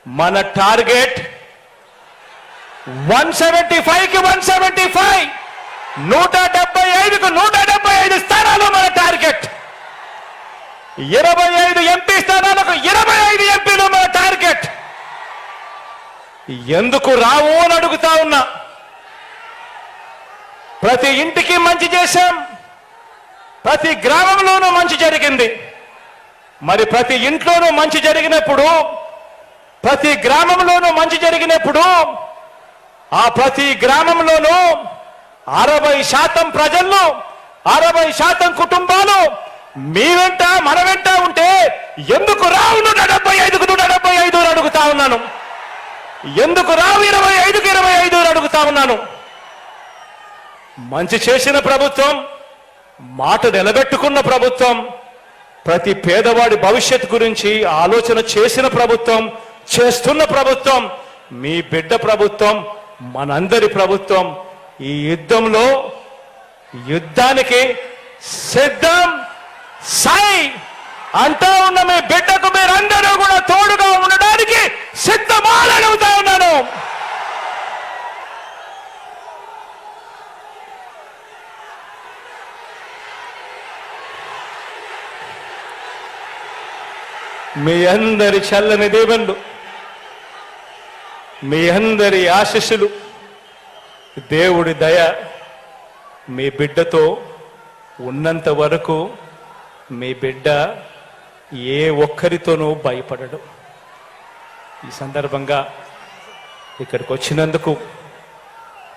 మన టార్గెట్ 175కి 175, 175కు 175 స్థానాలు మన టార్గెట్. 25 ఎంపీ స్థానాలకు 25 ఎంపీలు మన టార్గెట్. ఎందుకు రావు అని అడుగుతా ఉన్నా. ప్రతి ఇంటికి మంచి చేశాం, ప్రతి గ్రామంలోనూ మంచి జరిగింది. మరి ప్రతి ఇంట్లోనూ మంచి జరిగినప్పుడు, ప్రతి గ్రామంలోనూ మంచి జరిగినప్పుడు ఆ ప్రతి గ్రామంలోనూ 60% ప్రజలు, 60% కుటుంబాలు మీ వెంట మన వెంట ఉంటే ఎందుకు రావు 175కు 175 అని అడుగుతా ఉన్నాను. ఎందుకు రావు 25కు 25 అని అడుగుతా ఉన్నాను. మంచి చేసిన ప్రభుత్వం, మాట నిలబెట్టుకున్న ప్రభుత్వం, ప్రతి పేదవాడి భవిష్యత్తు గురించి ఆలోచన చేసిన ప్రభుత్వం, చేస్తున్న ప్రభుత్వం మీ బిడ్డ ప్రభుత్వం, మనందరి ప్రభుత్వం. ఈ యుద్ధానికి సిద్ధం సై అంటా ఉన్న మీ బిడ్డకు మీరందరూ కూడా తోడుగా ఉండడానికి సిద్ధమని అడుగుతా ఉన్నాను. మీ అందరి చల్లని దీవెనలు, మీ అందరి ఆశీస్సులు, దేవుడి దయ మీ బిడ్డతో ఉన్నంత వరకు మీ బిడ్డ ఏ ఒక్కరితోనూ భయపడడు. ఈ సందర్భంగా ఇక్కడికి వచ్చినందుకు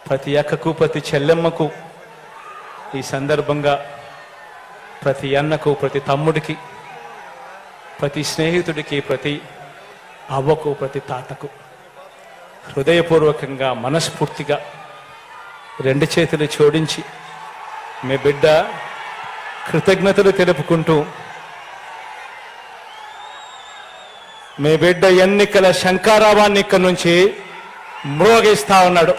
ప్రతి అక్కకు, ప్రతి చెల్లెమ్మకు, ఈ సందర్భంగా ప్రతి అన్నకు, ప్రతి తమ్ముడికి, ప్రతి స్నేహితుడికి, ప్రతి అవ్వకు, ప్రతి తాతకు హృదయపూర్వకంగా, మనస్ఫూర్తిగా 2 చేతులు జోడించి మీ బిడ్డ కృతజ్ఞతలు తెలుపుకుంటూ, మీ బిడ్డ ఎన్నికల శంఖారావాన్ని ఇక్కడి నుంచి మ్రోగిస్తా ఉన్నాడు.